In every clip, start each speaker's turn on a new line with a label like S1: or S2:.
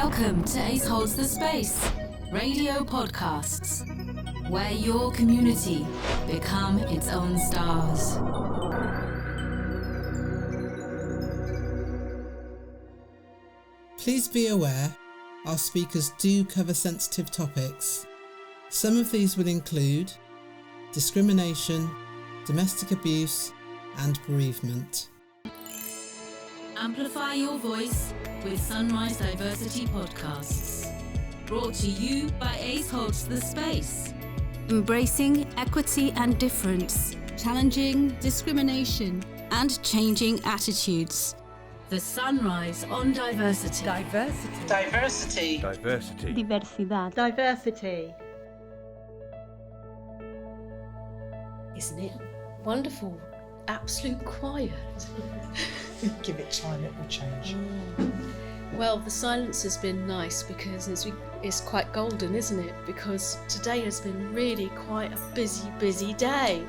S1: Welcome to Ace Holds the Space, radio podcasts, where your community become its own stars.
S2: Please be aware, our speakers do cover sensitive topics. Some of these will include discrimination, domestic abuse, and bereavement.
S1: Amplify your voice with Sunrise Diversity Podcasts. Brought to you by Ace Holds the Space.
S3: Embracing equity and difference, challenging discrimination, and changing attitudes.
S1: The Sunrise on Diversity.
S4: Diversity.
S5: Diversity.
S6: Diversity.
S7: Diversidad.
S4: Diversity.
S8: Isn't it wonderful? Absolute quiet.
S5: Give it time, it will change.
S8: Well, the silence has been nice because it's quite golden, isn't it? Because today has been really quite a busy day.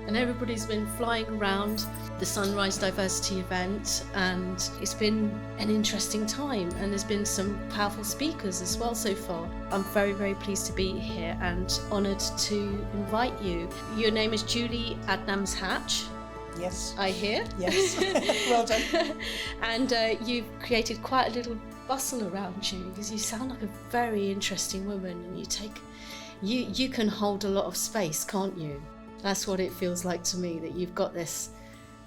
S8: And everybody's been flying around the Sunrise Diversity event, and it's been an interesting time, and there's been some powerful speakers as well so far. I'm very, very pleased to be here and honoured to invite you. Your name is Julie Adnams Hatch.
S5: Yes.
S8: I hear.
S5: Yes. Well done.
S8: And you've created quite a little bustle around you because you sound like a very interesting woman, and you can hold a lot of space, can't you? That's what it feels like to me, that you've got this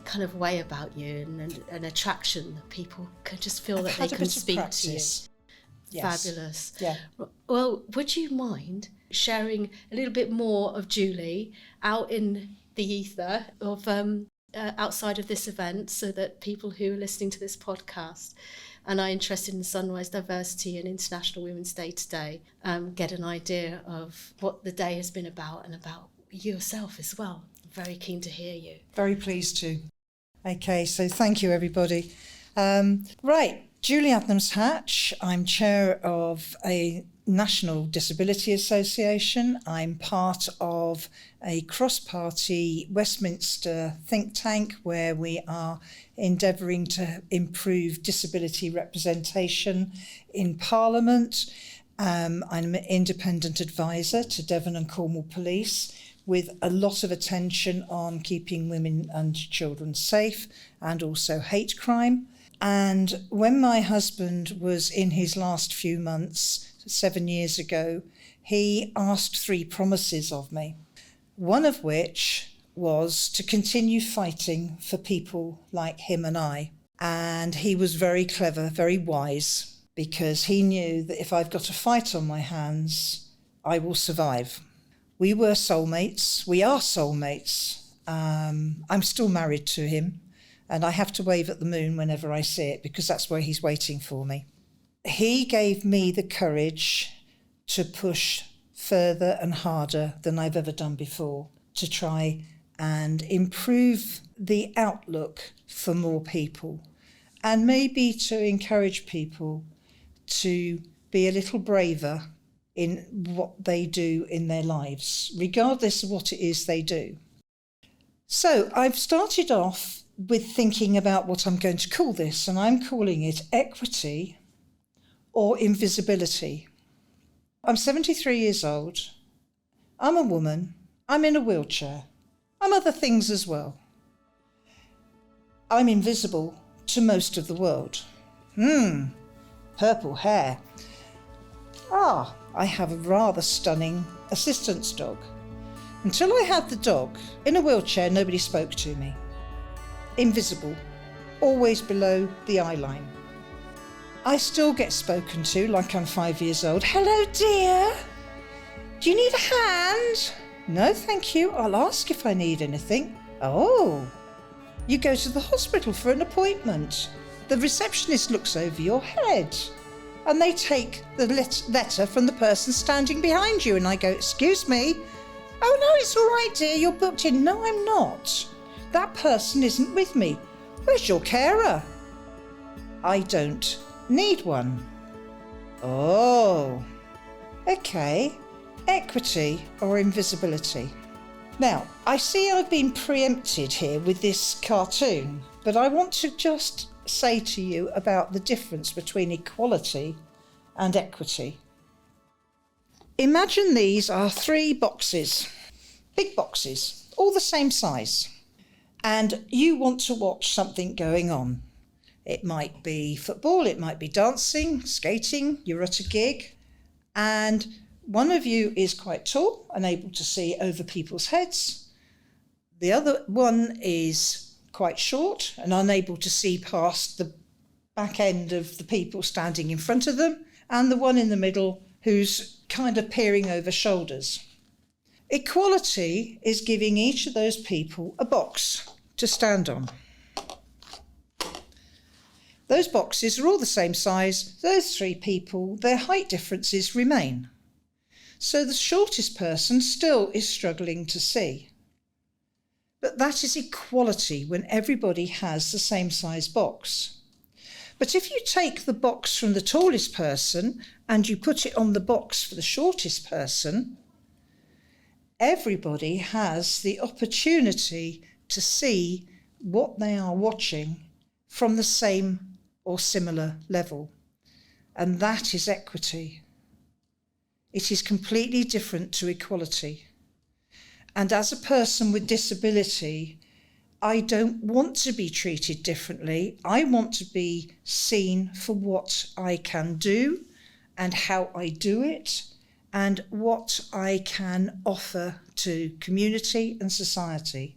S8: kind of way about you and an attraction that people can just feel that they can speak to you.
S5: Yes.
S8: Fabulous.
S5: Yeah.
S8: Well, would you mind sharing a little bit more of Julie out in the ether of outside of this event, so that people who are listening to this podcast and are interested in Sunrise Diversity and International Women's Day today get an idea of what the day has been about and about yourself as well. I'm very keen to hear you.
S5: Very pleased to. Okay, so thank you, everybody. Right, Julie Adnams Hatch. I'm chair of a National Disability Association. I'm part of a cross-party Westminster think tank where we are endeavouring to improve disability representation in Parliament. I'm an independent advisor to Devon and Cornwall Police, with a lot of attention on keeping women and children safe and also hate crime. And when my husband was in his last few months, 7 years ago, he asked 3 promises of me, one of which was to continue fighting for people like him and I. And he was very clever, very wise, because he knew that if I've got a fight on my hands, I will survive. We were soulmates. We are soulmates. I'm still married to him, and I have to wave at the moon whenever I see it because that's where he's waiting for me. He gave me the courage to push further and harder than I've ever done before to try and improve the outlook for more people, and maybe to encourage people to be a little braver in what they do in their lives, regardless of what it is they do. So I've started off with thinking about what I'm going to call this, and I'm calling it equity or invisibility. I'm 73 years old. I'm a woman. I'm in a wheelchair. I'm other things as well. I'm invisible to most of the world. Purple hair. I have a rather stunning assistance dog. Until I had the dog, in a wheelchair, nobody spoke to me. Invisible, always below the eye line. I still get spoken to like I'm 5 years old. Hello, dear. Do you need a hand? No, thank you. I'll ask if I need anything. Oh, you go to the hospital for an appointment. The receptionist looks over your head, and they take the letter from the person standing behind you, and I go, excuse me. Oh no, it's all right, dear, you're booked in. No, I'm not. That person isn't with me. Where's your carer? I don't need one. Oh, okay. Equity or invisibility. Now, I see I've been preempted here with this cartoon, but I want to just say to you about the difference between equality and equity. Imagine these are 3 boxes, big boxes, all the same size, and you want to watch something going on. It might be football, it might be dancing, skating, you're at a gig, and one of you is quite tall and able to see over people's heads. The other one is quite short and unable to see past the back end of the people standing in front of them, and the one in the middle who's kind of peering over shoulders. Equality is giving each of those people a box to stand on. Those boxes are all the same size. Those 3 people, their height differences remain. So the shortest person still is struggling to see. But that is equality when everybody has the same size box. But if you take the box from the tallest person and you put it on the box for the shortest person, everybody has the opportunity to see what they are watching from the same or similar level. And that is equity. It is completely different to equality. And as a person with disability, I don't want to be treated differently. I want to be seen for what I can do and how I do it and what I can offer to community and society.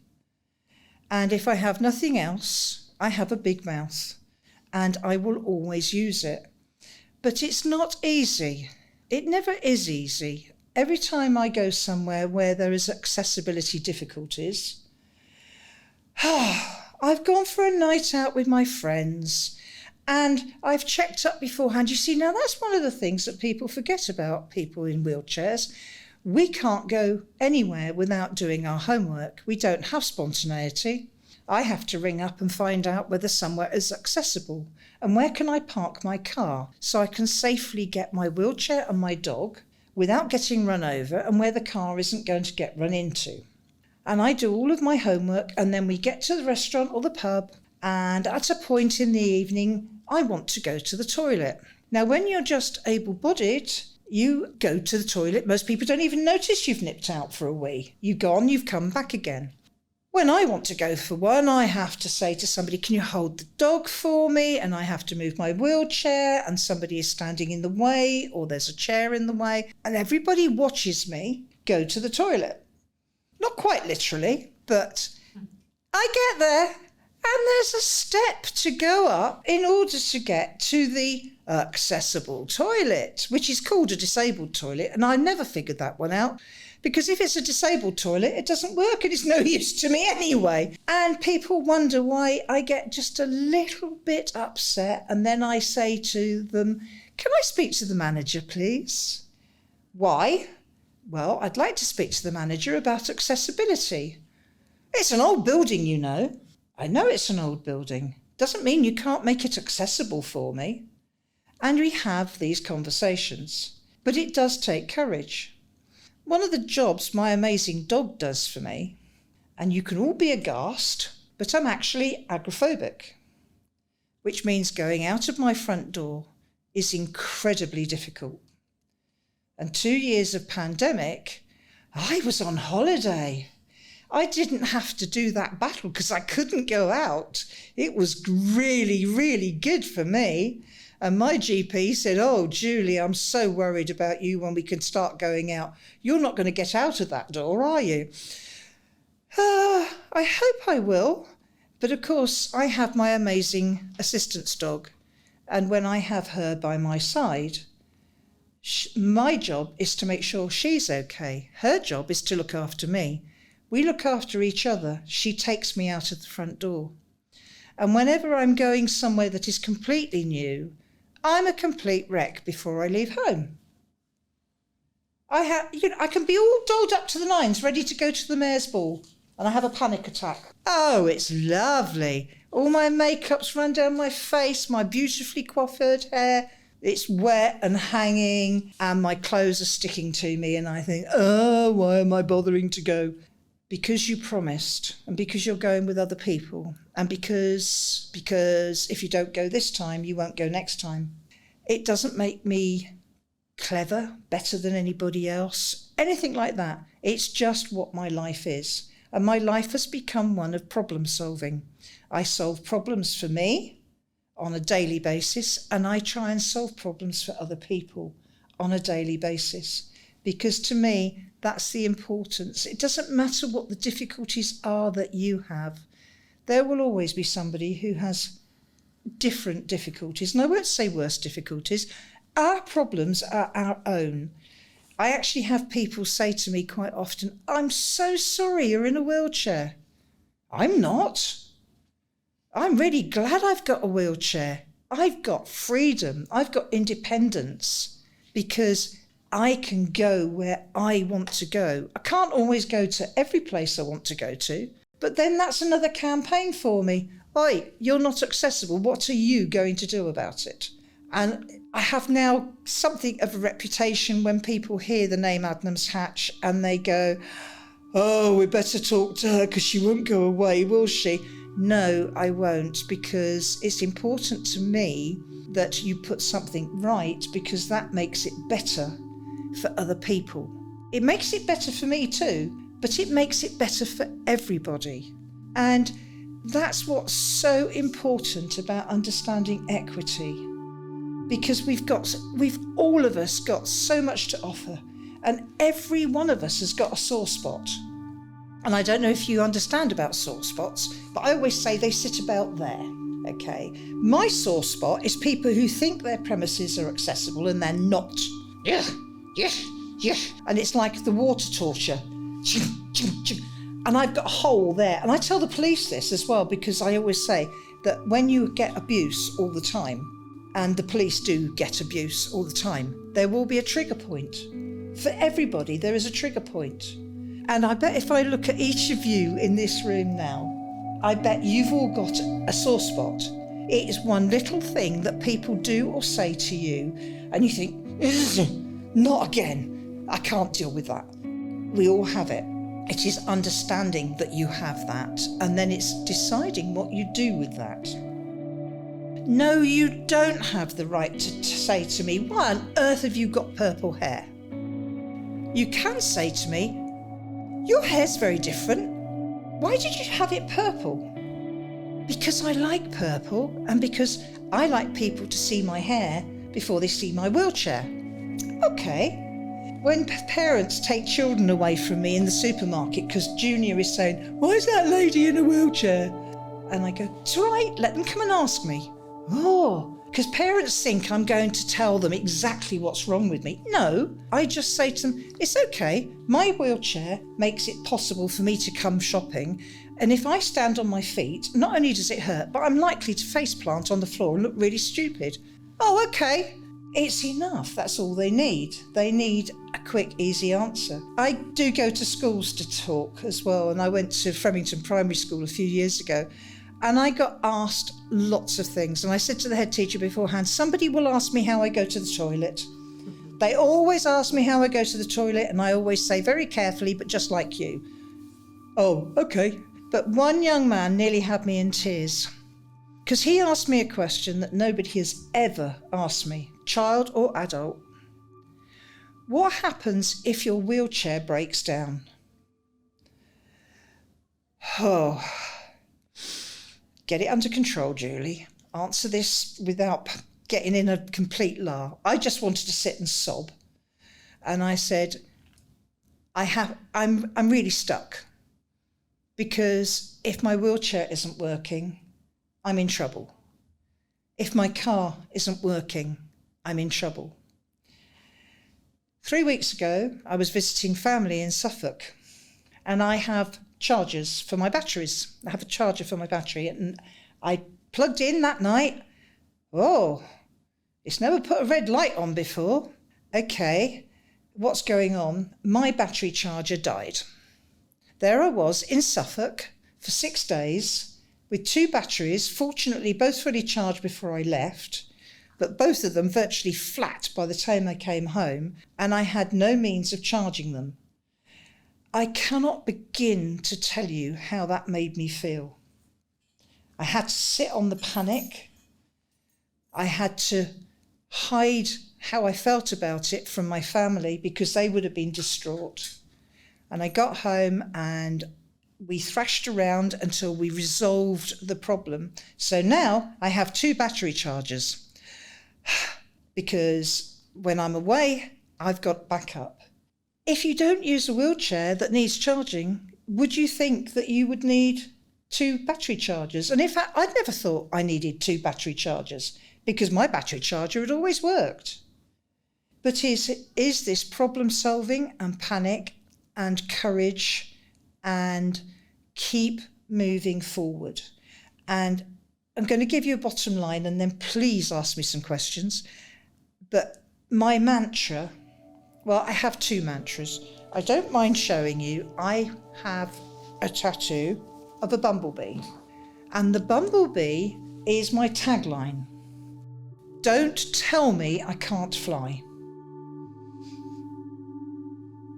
S5: And if I have nothing else, I have a big mouth and I will always use it. But it's not easy. It never is easy. Every time I go somewhere where there is accessibility difficulties, I've gone for a night out with my friends and I've checked up beforehand. You see, now that's one of the things that people forget about people in wheelchairs. We can't go anywhere without doing our homework. We don't have spontaneity. I have to ring up and find out whether somewhere is accessible and where can I park my car so I can safely get my wheelchair and my dog without getting run over and where the car isn't going to get run into. And I do all of my homework and then we get to the restaurant or the pub and at a point in the evening, I want to go to the toilet. Now, when you're just able-bodied, you go to the toilet. Most people don't even notice you've nipped out for a wee. You've gone, you've come back again. When I want to go for one, I have to say to somebody, can you hold the dog for me? And I have to move my wheelchair and somebody is standing in the way or there's a chair in the way. And everybody watches me go to the toilet. Not quite literally, but I get there and there's a step to go up in order to get to the accessible toilet, which is called a disabled toilet. And I never figured that one out. Because if it's a disabled toilet, it doesn't work and it's no use to me anyway. And people wonder why I get just a little bit upset. And then I say to them, can I speak to the manager, please? Why? Well, I'd like to speak to the manager about accessibility. It's an old building, you know. I know it's an old building. Doesn't mean you can't make it accessible for me. And we have these conversations. But it does take courage. One of the jobs my amazing dog does for me, and you can all be aghast, but I'm actually agoraphobic, which means going out of my front door is incredibly difficult. And 2 years of pandemic, I was on holiday. I didn't have to do that battle because I couldn't go out. It was really, really good for me. And my GP said, oh, Julie, I'm so worried about you when we can start going out. You're not going to get out of that door, are you? I hope I will. But of course, I have my amazing assistance dog. And when I have her by my side, my job is to make sure she's okay. Her job is to look after me. We look after each other. She takes me out of the front door. And whenever I'm going somewhere that is completely new, I'm a complete wreck before I leave home. I can be all dolled up to the nines, ready to go to the mayor's ball, and I have a panic attack. Oh, it's lovely. All my makeup's run down my face, my beautifully coiffured hair. It's wet and hanging, and my clothes are sticking to me, and I think, oh, why am I bothering to go? Because you promised, and because you're going with other people, and because if you don't go this time, you won't go next time. It doesn't make me clever, better than anybody else, anything like that. It's just what my life is. And my life has become one of problem solving. I solve problems for me on a daily basis, and I try and solve problems for other people on a daily basis. Because to me, that's the importance. It doesn't matter what the difficulties are that you have. There will always be somebody who has different difficulties. And I won't say worse difficulties. Our problems are our own. I actually have people say to me quite often, I'm so sorry you're in a wheelchair. I'm not. I'm really glad I've got a wheelchair. I've got freedom. I've got independence because I can go where I want to go. I can't always go to every place I want to go to, but then that's another campaign for me. Oi, you're not accessible. What are you going to do about it? And I have now something of a reputation when people hear the name Adnams Hatch and they go, oh, we better talk to her because she won't go away, will she? No, I won't, because it's important to me that you put something right, because that makes it better for other people. It makes it better for me too, but it makes it better for everybody. And that's what's so important about understanding equity, because we've all of us got so much to offer, and every one of us has got a sore spot. And I don't know if you understand about sore spots, but I always say they sit about there, okay? My sore spot is people who think their premises are accessible and they're not. Yeah. And it's like the water torture. And I've got a hole there. And I tell the police this as well, because I always say that when you get abuse all the time, and the police do get abuse all the time, there will be a trigger point. For everybody, there is a trigger point. And I bet if I look at each of you in this room now, I bet you've all got a sore spot. It is one little thing that people do or say to you, and you think, not again. I can't deal with that. We all have it. It is understanding that you have that, and then it's deciding what you do with that. No, you don't have the right to say to me, why on earth have you got purple hair? You can say to me, your hair's very different. Why did you have it purple? Because I like purple, and because I like people to see my hair before they see my wheelchair. Okay. When parents take children away from me in the supermarket because Junior is saying, why is that lady in a wheelchair? And I go, it's all right, let them come and ask me. Oh, because parents think I'm going to tell them exactly what's wrong with me. No, I just say to them, it's okay. My wheelchair makes it possible for me to come shopping. And if I stand on my feet, not only does it hurt, but I'm likely to faceplant on the floor and look really stupid. Oh, okay. It's enough. That's all they need. They need a quick, easy answer. I do go to schools to talk as well. And I went to Fremington Primary School a few years ago. And I got asked lots of things. And I said to the head teacher beforehand, somebody will ask me how I go to the toilet. They always ask me how I go to the toilet. And I always say very carefully, but just like you. Oh, okay. But one young man nearly had me in tears, because he asked me a question that nobody has ever asked me, child or adult. What happens if your wheelchair breaks down? Oh, get it under control, Julie. Answer this without getting in a complete la. I just wanted to sit and sob. And I said, I'm really stuck, because if my wheelchair isn't working, I'm in trouble. If my car isn't working, I'm in trouble. 3 weeks ago, I was visiting family in Suffolk, and I have chargers for my batteries. I have a charger for my battery, and I plugged in that night. Oh, it's never put a red light on before. Okay, what's going on? My battery charger died. There I was in Suffolk for 6 days with 2 batteries, fortunately both fully charged before I left, but both of them virtually flat by the time I came home, and I had no means of charging them. I cannot begin to tell you how that made me feel. I had to sit on the panic. I had to hide how I felt about it from my family because they would have been distraught. And I got home and we thrashed around until we resolved the problem. So now I have 2 battery chargers because when I'm away, I've got backup. If you don't use a wheelchair that needs charging, would you think that you would need 2 battery chargers? And in fact, I'd never thought I needed 2 battery chargers because my battery charger had always worked. But is this problem solving and panic and courage and keep moving forward? And I'm going to give you a bottom line and then please ask me some questions. But my mantra, well, I have 2 mantras. I don't mind showing you. I have a tattoo of a bumblebee. And the bumblebee is my tagline. Don't tell me I can't fly.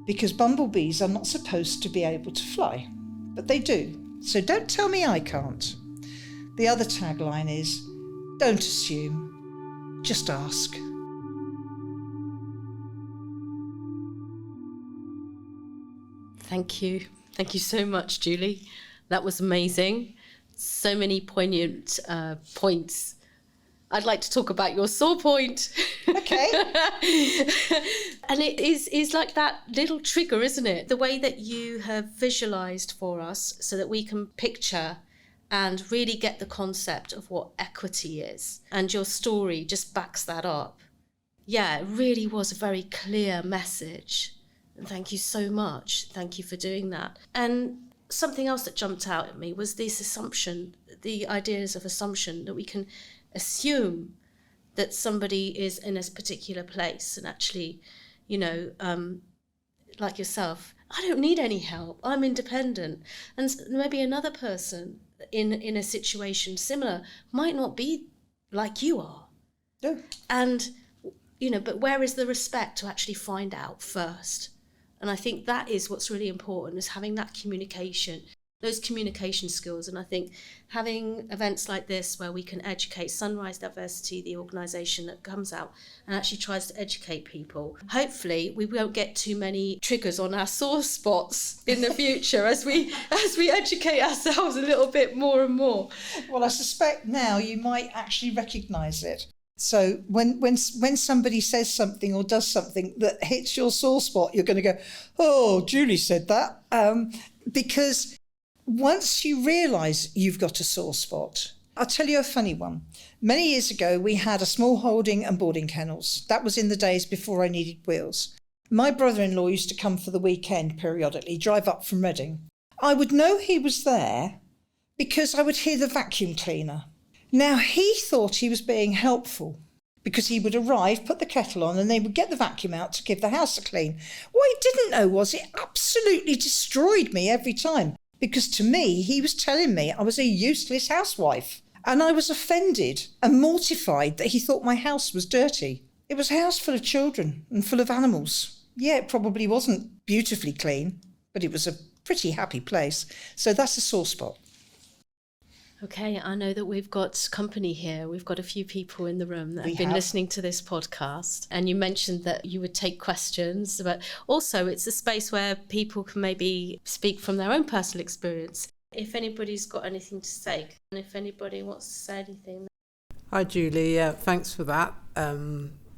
S5: Because bumblebees are not supposed to be able to fly, but they do. So don't tell me I can't. The other tagline is, don't assume, just ask.
S8: Thank you. Thank you so much, Julie. That was amazing. So many poignant points. I'd like to talk about your sore point.
S5: Okay.
S8: And it is like that little trigger, isn't it? The way that you have visualised for us so that we can picture and really get the concept of what equity is. And your story just backs that up. Yeah, it really was a very clear message. And thank you so much. Thank you for doing that. And something else that jumped out at me was this assumption, the ideas of assumption, that we can assume that somebody is in a particular place and actually, like yourself, I don't need any help, I'm independent. And maybe another person in a situation similar might not be like you are.
S5: Yeah.
S8: And, but where is the respect to actually find out first? And I think that is what's really important, is having that communication, those communication skills. And I think having events like this where we can educate, Sunrise Diversity, the organisation that comes out and actually tries to educate people, hopefully we won't get too many triggers on our sore spots in the future as we educate ourselves a little bit more and more.
S5: Well, I suspect now you might actually recognise it. So when somebody says something or does something that hits your sore spot, you're going to go, oh, Julie said that. Because once you realise you've got a sore spot, I'll tell you a funny one. Many years ago, we had a small holding and boarding kennels. That was in the days before I needed wheels. My brother-in-law used to come for the weekend periodically, drive up from Reading. I would know he was there because I would hear the vacuum cleaner. Now, he thought he was being helpful because he would arrive, put the kettle on, and they would get the vacuum out to give the house a clean. What he didn't know was it absolutely destroyed me every time, because to me, he was telling me I was a useless housewife. And I was offended and mortified that he thought my house was dirty. It was a house full of children and full of animals. Yeah, it probably wasn't beautifully clean, but it was a pretty happy place. So that's a sore spot.
S8: Okay, I know that we've got company here. We've got a few people in the room that have been listening to this podcast. And you mentioned that you would take questions, but also it's a space where people can maybe speak from their own personal experience. If anybody's got anything to say, and if anybody wants to say anything.
S2: Hi, Julie. Thanks for that.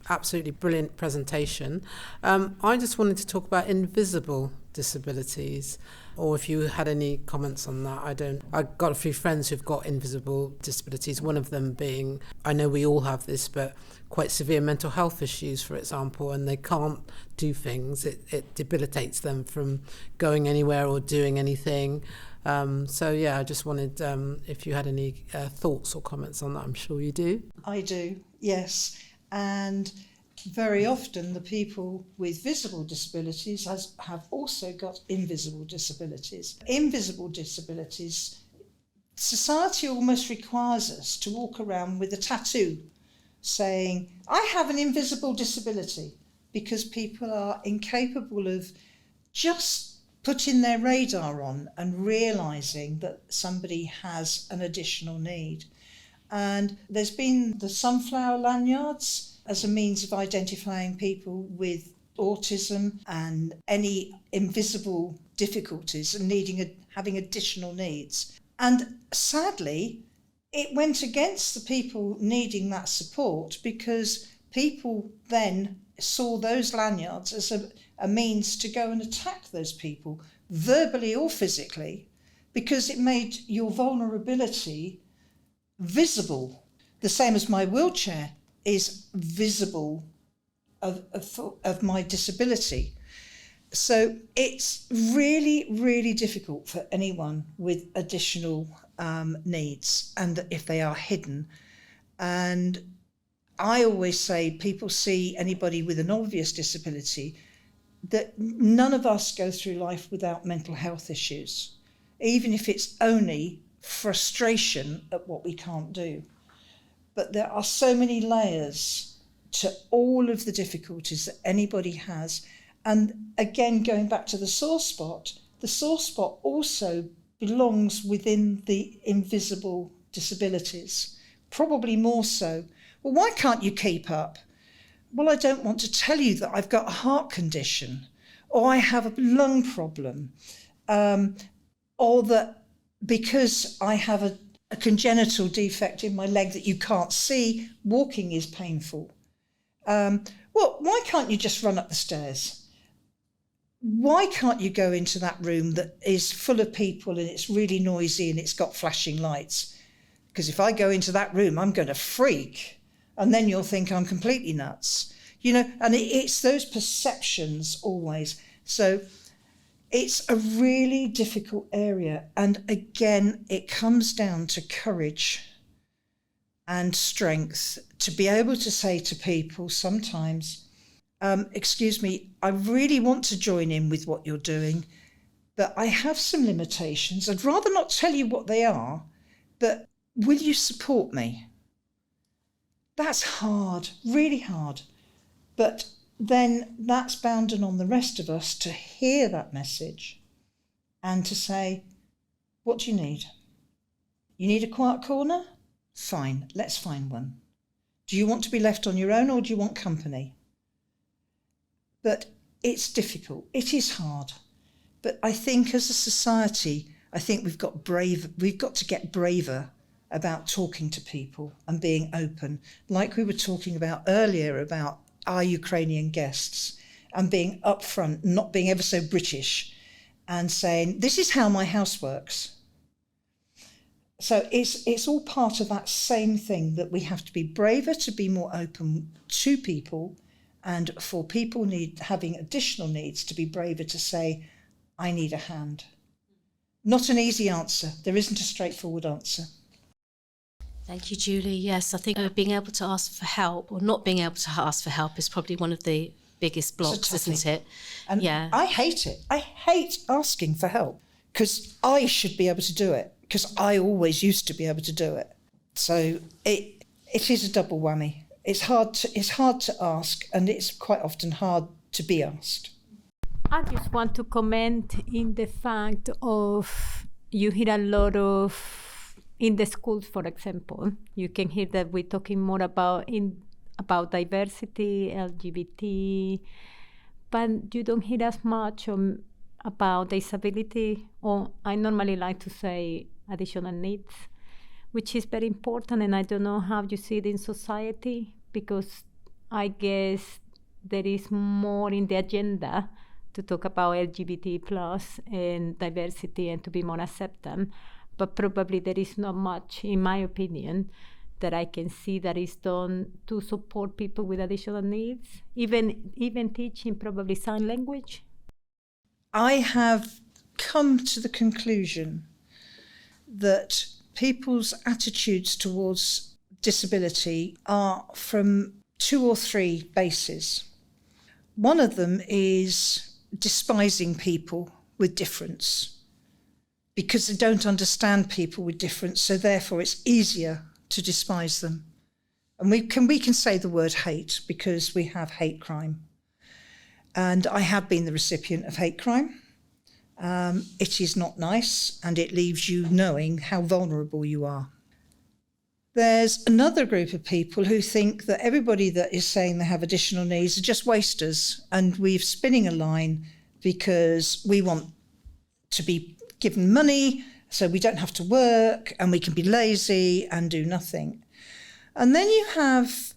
S2: Absolutely brilliant presentation. I just wanted to talk about invisible disabilities, or if you had any comments on that. I've got a few friends who've got invisible disabilities, one of them being, I know we all have this, but quite severe mental health issues, for example, and they can't do things. It debilitates them from going anywhere or doing anything. I just wanted, if you had any thoughts or comments on that. I'm sure you do.
S5: I do, yes. And very often the people with visible disabilities have also got invisible disabilities. Invisible disabilities, society almost requires us to walk around with a tattoo saying, I have an invisible disability, because people are incapable of just putting their radar on and realising that somebody has an additional need. And there's been the sunflower lanyards as a means of identifying people with autism and any invisible difficulties and having additional needs. And sadly, it went against the people needing that support, because people then saw those lanyards as a means to go and attack those people, verbally or physically, because it made your vulnerability visible. The same as my wheelchair is visible of my disability. So it's really, really difficult for anyone with additional needs, and if they are hidden. And I always say, people see anybody with an obvious disability, that none of us go through life without mental health issues, even if it's only frustration at what we can't do. But there are so many layers to all of the difficulties that anybody has. And again, going back to the sore spot also belongs within the invisible disabilities, probably more so. Well, why can't you keep up? Well, I don't want to tell you that I've got a heart condition, or I have a lung problem, or that because I have a congenital defect in my leg that you can't see, walking is painful. Well, why can't you just run up the stairs? Why can't you go into that room that is full of people and it's really noisy and it's got flashing lights? Because if I go into that room, I'm going to freak, and then you'll think I'm completely nuts. You know, and it's those perceptions always. So it's a really difficult area. And again, it comes down to courage and strength to be able to say to people sometimes, excuse me, I really want to join in with what you're doing, but I have some limitations. I'd rather not tell you what they are, but will you support me? That's hard, really hard. But then that's bounded on the rest of us to hear that message and to say, what do you need? You need a quiet corner? Fine, let's find one. Do you want to be left on your own, or do you want company? But it's difficult. It is hard. But I think as a society, I think we've got to get braver about talking to people and being open, like we were talking about earlier about our Ukrainian guests, and being upfront, not being ever so British, and saying, this is how my house works. So it's all part of that same thing, that we have to be braver to be more open to people, and for people having additional needs to be braver to say, I need a hand. Not an easy answer. There isn't a straightforward answer.
S8: Thank you, Julie. Yes, I think being able to ask for help, or not being able to ask for help, is probably one of the biggest blocks, isn't it?
S5: And yeah. I hate it. I hate asking for help, because I should be able to do it, because I always used to be able to do it. So it is a double whammy. It's hard to ask, and it's quite often hard to be asked.
S4: I just want to comment in the fact of, you hear a lot of, in the schools, for example, you can hear that we're talking more about diversity, LGBT, but you don't hear as much about disability, or I normally like to say additional needs, which is very important. And I don't know how you see it in society, because I guess there is more in the agenda to talk about LGBT plus and diversity and to be more accepting. But probably there is not much, in my opinion, that I can see that is done to support people with additional needs, even teaching probably sign language.
S5: I have come to the conclusion that people's attitudes towards disability are from 2 or 3 bases. One of them is despising people with difference, because they don't understand people with difference, so therefore it's easier to despise them. And we can say the word hate, because we have hate crime. And I have been the recipient of hate crime. It is not nice, and it leaves you knowing how vulnerable you are. There's another group of people who think that everybody that is saying they have additional needs are just wasters, and we're spinning a line because we want to be given money so we don't have to work and we can be lazy and do nothing. And then you have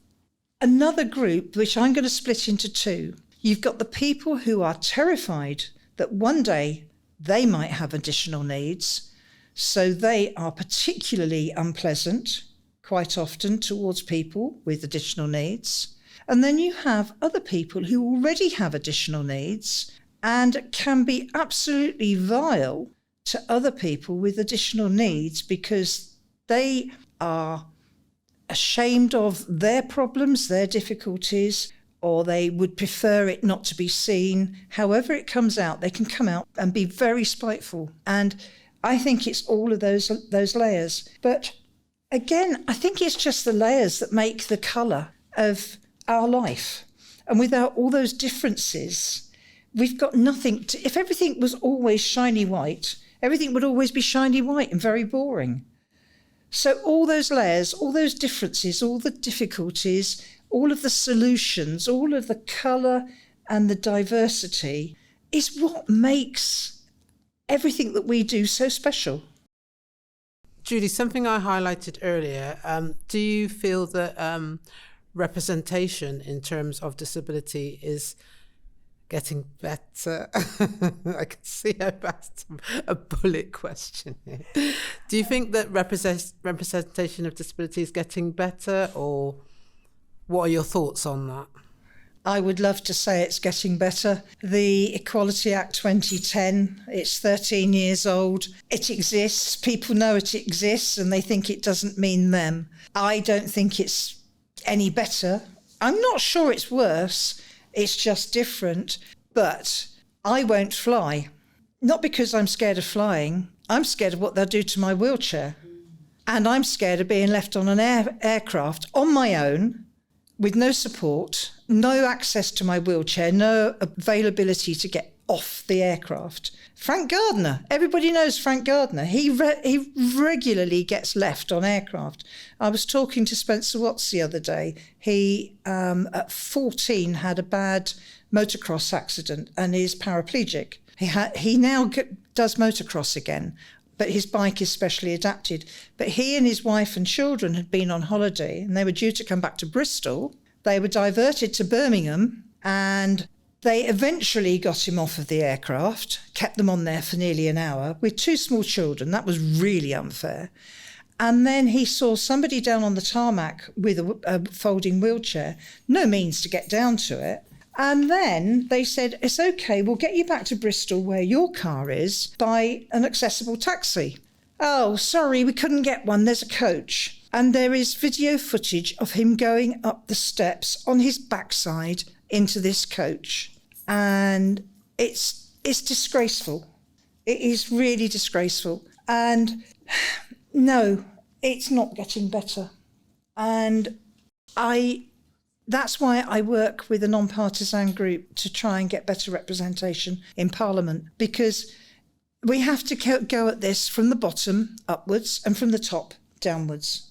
S5: another group, which I'm going to split into two. You've got the people who are terrified that one day they might have additional needs, so they are particularly unpleasant quite often towards people with additional needs. And then you have other people who already have additional needs and can be absolutely vile to other people with additional needs because they are ashamed of their problems, their difficulties, or they would prefer it not to be seen. However it comes out, they can come out and be very spiteful. And I think it's all of those layers. But again, I think it's just the layers that make the colour of our life. And without all those differences, we've got nothing to... If everything was always shiny white, everything would always be shiny white and very boring. So all those layers, all those differences, all the difficulties, all of the solutions, all of the colour and the diversity is what makes everything that we do so special.
S2: Julie, something I highlighted earlier, do you feel that representation in terms of disability is getting better? I can see I've asked a bullet question here. Do you think that representation of disability is getting better, or what are your thoughts on that?
S5: I would love to say it's getting better. The Equality Act 2010, it's 13 years old. It exists. People know it exists and they think it doesn't mean them. I don't think it's any better. I'm not sure it's worse. It's just different. But I won't fly. Not because I'm scared of flying. I'm scared of what they'll do to my wheelchair. And I'm scared of being left on an aircraft on my own, with no support, no access to my wheelchair, no availability to get off the aircraft. Frank Gardner, everybody knows Frank Gardner. He regularly gets left on aircraft. I was talking to Spencer Watts the other day. He, at 14, had a bad motocross accident and is paraplegic. He now does motocross again, but his bike is specially adapted. But he and his wife and children had been on holiday and they were due to come back to Bristol. They were diverted to Birmingham and they eventually got him off of the aircraft, kept them on there for nearly an hour with two small children. That was really unfair. And then he saw somebody down on the tarmac with a folding wheelchair, no means to get down to it. And then they said, it's okay, we'll get you back to Bristol where your car is by an accessible taxi. Oh, sorry, we couldn't get one, there's a coach. And there is video footage of him going up the steps on his backside into this coach. And it's disgraceful. It is really disgraceful. And no, it's not getting better. And that's why I work with a non-partisan group to try and get better representation in Parliament, because we have to go at this from the bottom upwards and from the top downwards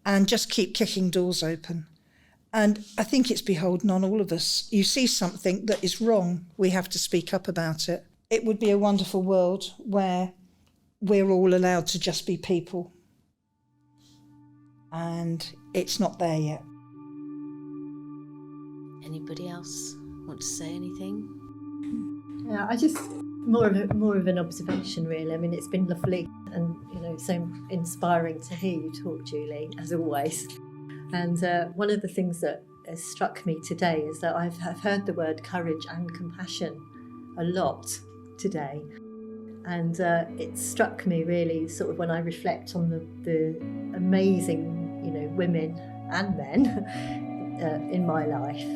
S5: and just keep kicking doors open. And I think it's beholden on all of us. You see something that is wrong, we have to speak up about it. It would be a wonderful world where we're all allowed to just be people. And it's not there yet.
S8: Anybody else want to say anything?
S6: Yeah, I just more of an observation, really. I mean, it's been lovely and so inspiring to hear you talk, Julie, as always. And one of the things that has struck me today is that I've heard the word courage and compassion a lot today, and it struck me really sort of when I reflect on the amazing women and men in my life.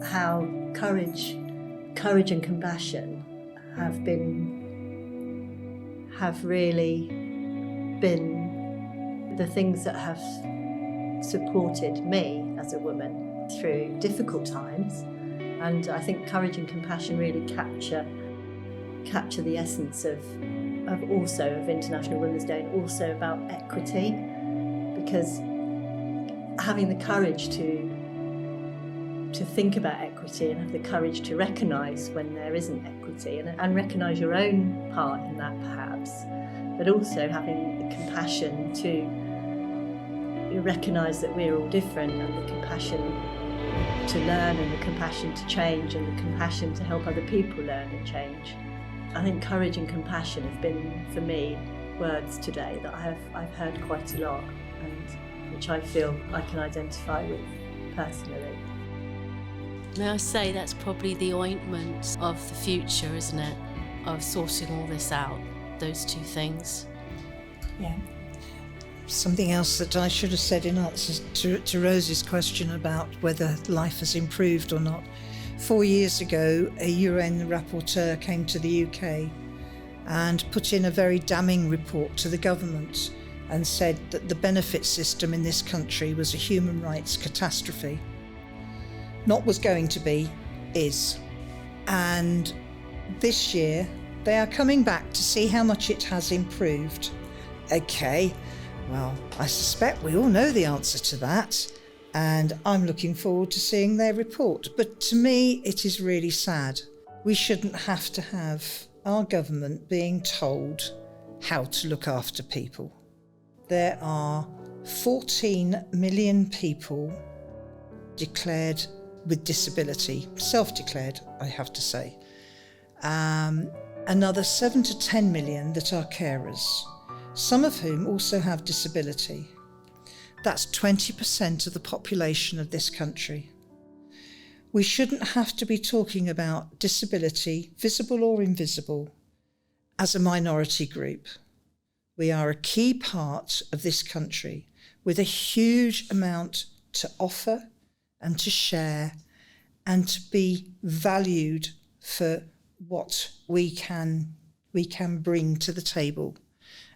S6: How courage and compassion have really been the things that have supported me as a woman through difficult times. And I think courage and compassion really capture the essence of International Women's Day, and also about equity. because having the courage to think about equity and have the courage to recognise when there isn't equity and recognise your own part in that perhaps, but also having the compassion to recognise that we're all different, and the compassion to learn, and the compassion to change, and the compassion to help other people learn and change. I think courage and compassion have been, for me, words today that I've heard quite a lot, and which I feel I can identify with personally.
S8: May I say that's probably the ointment of the future, isn't it? Of sorting all this out, those two things.
S5: Yeah. Something else that I should have said in answer to Rose's question about whether life has improved or not. 4 years ago, a UN rapporteur came to the UK and put in a very damning report to the government and said that the benefit system in this country was a human rights catastrophe. Not was going to be, is. And this year, they are coming back to see how much it has improved. Okay, well, I suspect we all know the answer to that, and I'm looking forward to seeing their report. But to me, it is really sad. We shouldn't have to have our government being told how to look after people. There are 14 million people declared with disability, self-declared, I have to say. Another 7 to 10 million that are carers, some of whom also have disability. That's 20% of the population of this country. We shouldn't have to be talking about disability, visible or invisible, as a minority group. We are a key part of this country with a huge amount to offer and to share and to be valued for what we can bring to the table,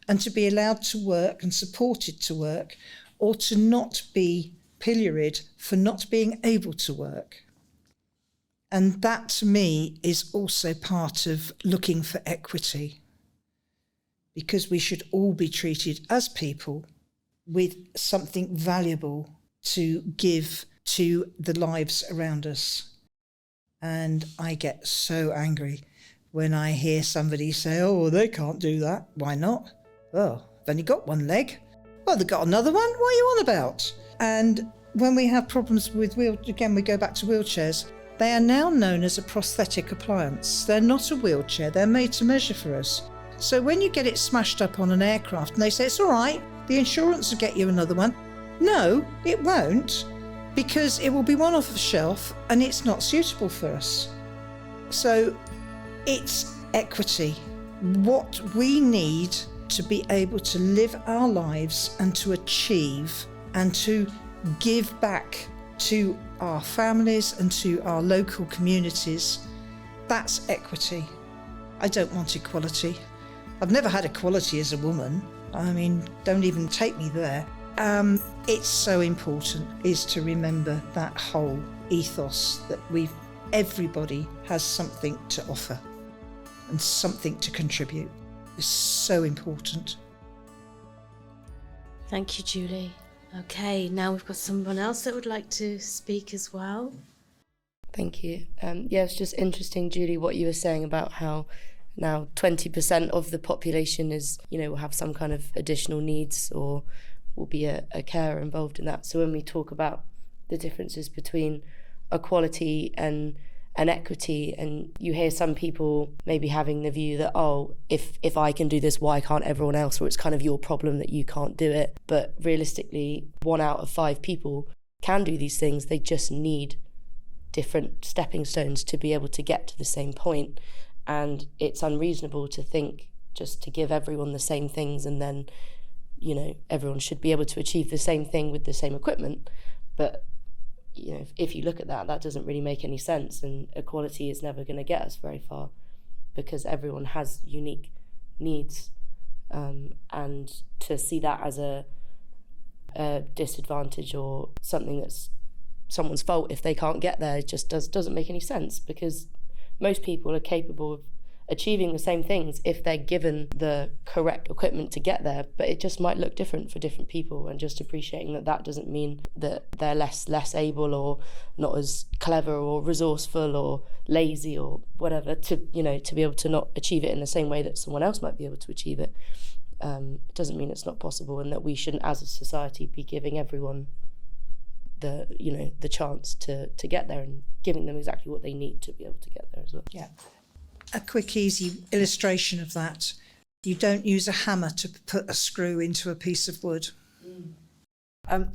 S5: and to be allowed to work and supported to work, or to not be pilloried for not being able to work. And that, to me, is also part of looking for equity, because we should all be treated as people with something valuable to give to the lives around us. And I get so angry when I hear somebody say, oh, they can't do that. Why not? Well, they've only got one leg. Well, they've got another one. What are you on about? And when we have problems with again, we go back to wheelchairs. They are now known as a prosthetic appliance. They're not a wheelchair. They're made to measure for us. So when you get it smashed up on an aircraft and they say, it's all right, the insurance will get you another one. No, it won't, because it will be one off the shelf and it's not suitable for us. So it's equity. What we need to be able to live our lives and to achieve and to give back to our families and to our local communities, that's equity. I don't want equality. I've never had equality as a woman. I mean, don't even take me there. It's so important is to remember that whole ethos that everybody has something to offer and something to contribute. It's so important.
S8: Thank you, Julie. Okay, now we've got someone else that would like to speak as well.
S7: Thank you. Yeah, it's just interesting, Julie, what you were saying about how now 20% of the population is, will have some kind of additional needs or will be a carer involved in that. So when we talk about the differences between equality and equity, and you hear some people maybe having the view that, oh, if I can do this, why can't everyone else? Or it's kind of your problem that you can't do it. But realistically, 1 out of 5 people can do these things. They just need different stepping stones to be able to get to the same point. And it's unreasonable to think just to give everyone the same things and then, everyone should be able to achieve the same thing with the same equipment. But if you look at that doesn't really make any sense, and equality is never going to get us very far because everyone has unique needs, and to see that as a disadvantage or something that's someone's fault if they can't get there just doesn't make any sense, because most people are capable achieving the same things if they're given the correct equipment to get there, but it just might look different for different people, and just appreciating that doesn't mean that they're less able or not as clever or resourceful or lazy or whatever to be able to not achieve it in the same way that someone else might be able to achieve it. It doesn't mean it's not possible, and that we shouldn't as a society be giving everyone the chance to get there and giving them exactly what they need to be able to get there as well.
S5: Yeah. A quick, easy illustration of that. You don't use a hammer to put a screw into a piece of wood.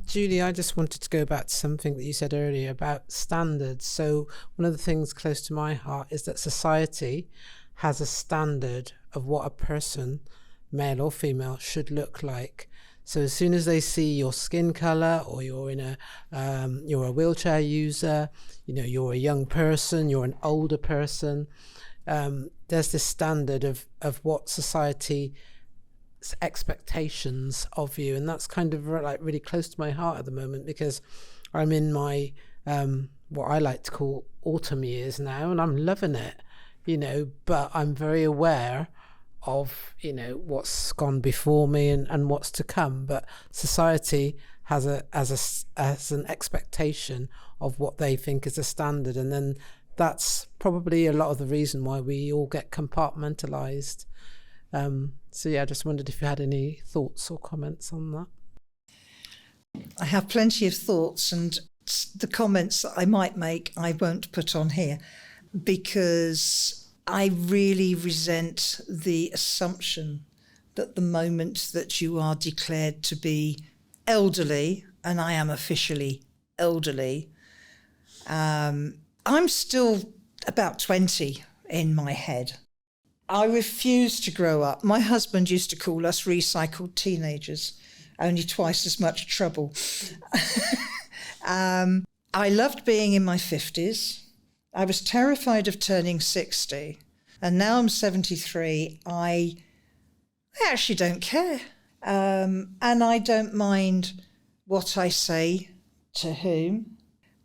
S2: Julie, I just wanted to go back to something that you said earlier about standards. So one of the things close to my heart is that society has a standard of what a person, male or female, should look like. So as soon as they see your skin colour, or you're a wheelchair user, you're a young person, you're an older person, there's this standard of what society's expectations of you, and that's kind of like really close to my heart at the moment, because I'm in my what I like to call autumn years now, and I'm loving it, but I'm very aware of what's gone before me and what's to come. But society has an expectation of what they think is a standard, and then that's probably a lot of the reason why we all get compartmentalized. So yeah, I just wondered if you had any thoughts or comments on that.
S5: I have plenty of thoughts, and the comments that I might make I won't put on here, because I really resent the assumption that the moment that you are declared to be elderly, and I am officially elderly, I'm still about 20 in my head. I refuse to grow up. My husband used to call us recycled teenagers, only twice as much trouble. I loved being in my 50s. I was terrified of turning 60, and now I'm 73. I actually don't care. And I don't mind what I say to whom,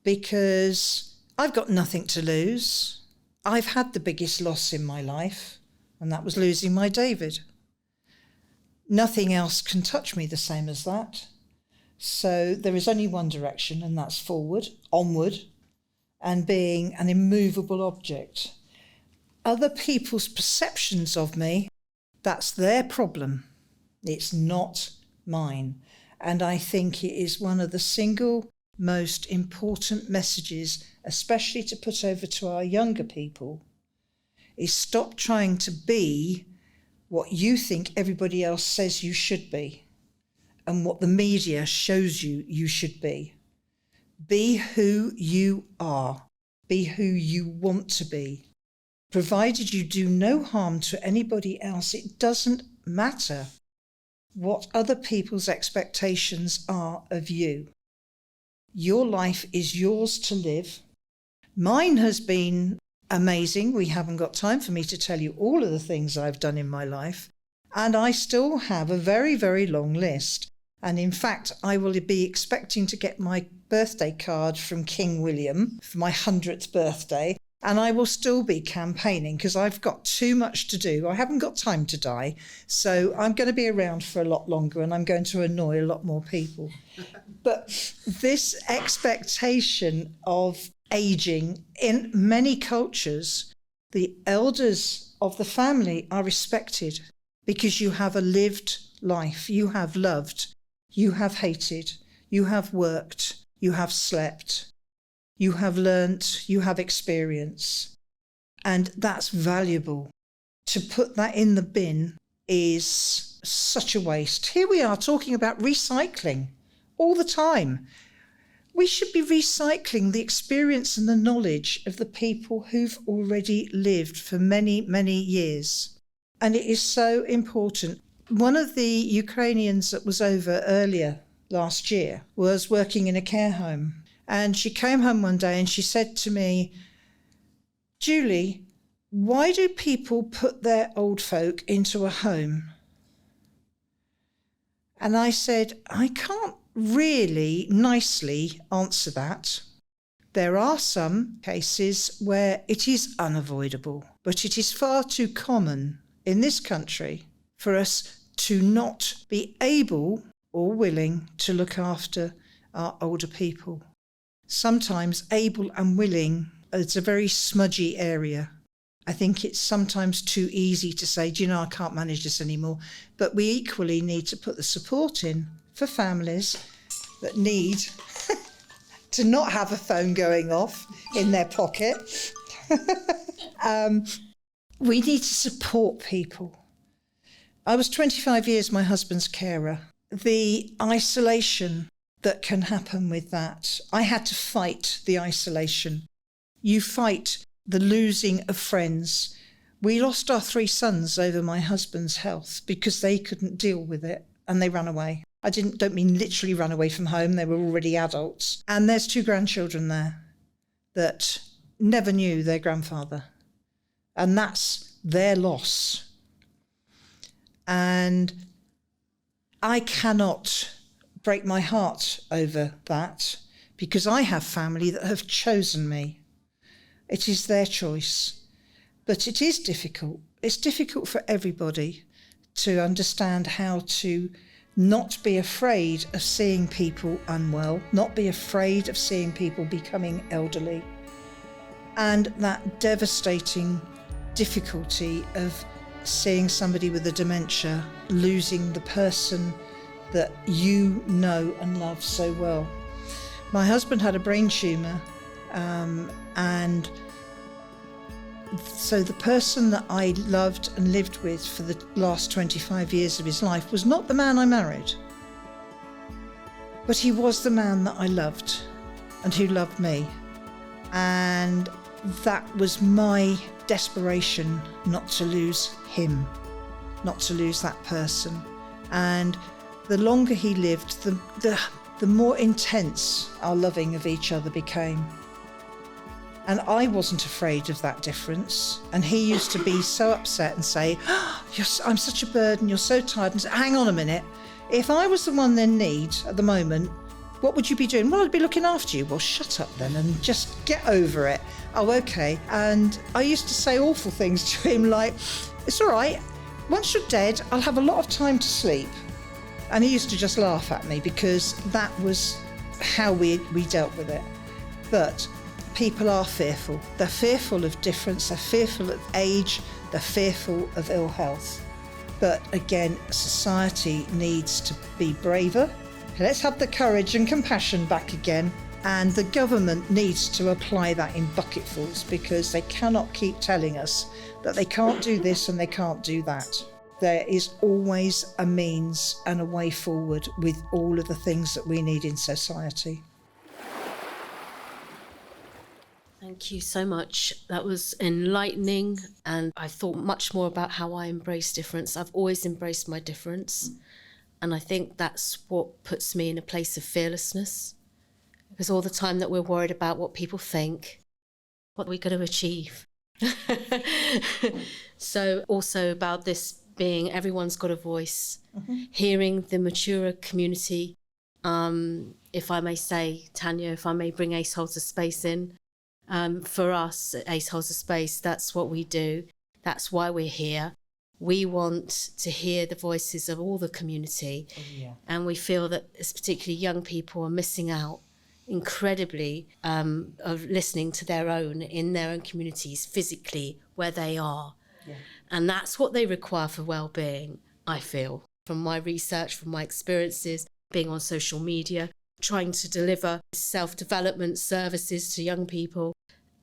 S5: because I've got nothing to lose. I've had the biggest loss in my life, and that was losing my David. Nothing else can touch me the same as that. So there is only one direction, and that's forward, onward, and being an immovable object. Other people's perceptions of me, that's their problem. It's not mine. And I think it is one of the single most important messages, especially to put over to our younger people, is stop trying to be what you think everybody else says you should be and what the media shows you should be. Be who you are. Be who you want to be. Provided you do no harm to anybody else, it doesn't matter what other people's expectations are of you. Your life is yours to live. Mine has been amazing. We haven't got time for me to tell you all of the things I've done in my life. And I still have a very, very long list. And in fact, I will be expecting to get my birthday card from King William for my 100th birthday. And I will still be campaigning because I've got too much to do. I haven't got time to die. So I'm going to be around for a lot longer, and I'm going to annoy a lot more people. But this expectation of aging, in many cultures, the elders of the family are respected because you have a lived life. You have loved, you have hated, you have worked, you have slept. You have learnt, you have experience, and that's valuable. To put that in the bin is such a waste. Here we are talking about recycling all the time. We should be recycling the experience and the knowledge of the people who've already lived for many, many years. And it is so important. One of the Ukrainians that was over earlier last year was working in a care home. And she came home one day and she said to me, Julie, why do people put their old folk into a home? And I said, I can't really nicely answer that. There are some cases where it is unavoidable, But it is far too common in this country for us to not be able or willing to look after our older people. Sometimes able and willing is a very smudgy area. I think it's sometimes too easy to say, do you know, I can't manage this anymore. But we equally need to put the support in for families that need to not have a phone going off in their pocket. We need to support people. I was 25 years my husband's carer. The isolation that can happen with that, I had to fight the isolation. You fight the losing of friends. We lost our 3 sons over my husband's health because they couldn't deal with it and they ran away. I don't mean literally run away from home, they were already adults. And there's 2 grandchildren there that never knew their grandfather. And that's their loss. And I cannot break my heart over that because I have family that have chosen me. It is their choice. But it is difficult. It's difficult for everybody to understand how to not be afraid of seeing people unwell, not be afraid of seeing people becoming elderly, and that devastating difficulty of seeing somebody with a dementia losing the person that you know and love so well. My husband had a brain tumour, and so the person that I loved and lived with for the last 25 years of his life was not the man I married, but he was the man that I loved and who loved me. And that was my desperation not to lose him, not to lose that person. And the longer he lived, the more intense our loving of each other became. And I wasn't afraid of that difference. And he used to be so upset and say, I'm such a burden, you're so tired. And say, hang on a minute, if I was the one in need at the moment, what would you be doing? Well, I'd be looking after you. Well, shut up then and just get over it. Oh, okay. And I used to say awful things to him like, it's all right, once you're dead, I'll have a lot of time to sleep. And he used to just laugh at me because that was how we dealt with it. But people are fearful. They're fearful of difference, they're fearful of age, they're fearful of ill health. But again, society needs to be braver. Let's have the courage and compassion back again. And the government needs to apply that in bucketfuls because they cannot keep telling us that they can't do this and they can't do that. There is always a means and a way forward with all of the things that we need in society.
S8: Thank you so much. That was enlightening, and I thought much more about how I embrace difference. I've always embraced my difference, and I think that's what puts me in a place of fearlessness, because all the time that we're worried about what people think, what are we going to achieve? So also about this being everyone's got a voice, hearing the maturer community. If I may say, Tanya, if I may bring Ace Holds a Space in, for us, Ace Holds a Space, that's what we do. That's why we're here. We want to hear the voices of all the community. Oh, yeah. And we feel that particularly young people are missing out incredibly of listening to their own, in their own communities, physically, where they are. Yeah. And that's what they require for well-being, I feel, from my research, from my experiences, being on social media, trying to deliver self-development services to young people.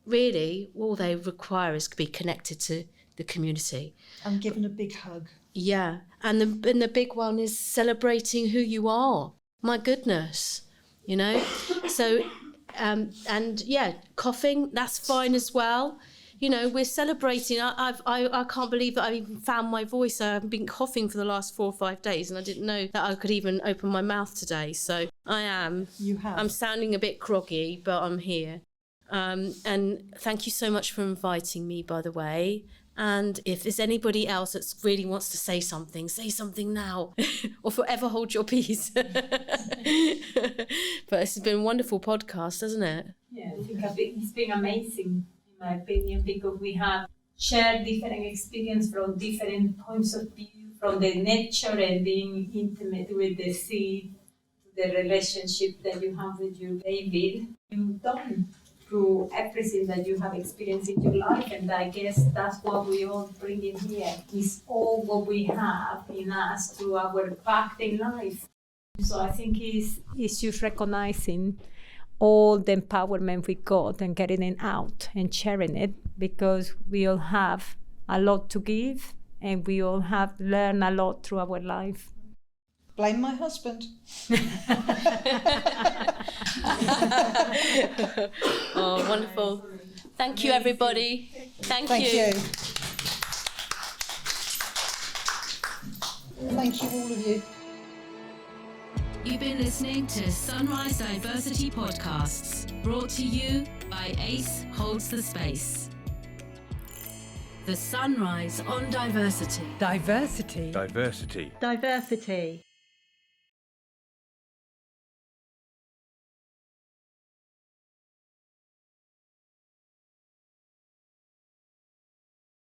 S8: Really, all they require is to be connected to the community.
S5: And given a big hug.
S8: Yeah, and the big one is celebrating who you are. My goodness, you know? So, and yeah, coughing, that's fine as well. You know, we're celebrating. I can't believe that I even found my voice. I've been coughing for the last 4 or 5 days, and I didn't know that I could even open my mouth today. So I am. You have. I'm sounding a bit groggy, but I'm here. And thank you so much for inviting me, by the way. And if there's anybody else that really wants to say something now, or forever hold your peace. But it's been a wonderful podcast, hasn't it?
S4: Yeah, I think it's been amazing, in my opinion, because we have share different experience from different points of view, from the nature and being intimate with the sea, to the relationship that you have with your baby. You've done through everything that you have experienced in your life, and I guess that's what we all bring in here, is all what we have in us through our path in life. So I think it's just recognizing all the empowerment we got and getting it out and sharing it, because we all have a lot to give and we all have learned a lot through our life.
S5: Blame my husband.
S8: Oh, wonderful. Thank you, everybody. Thank you.
S5: Thank you, all of you.
S1: You've been listening to Sunrise Diversity Podcasts, brought to you by ACE Holds the Space. The Sunrise on Diversity.
S9: Diversity.
S10: Diversity.
S6: Diversity.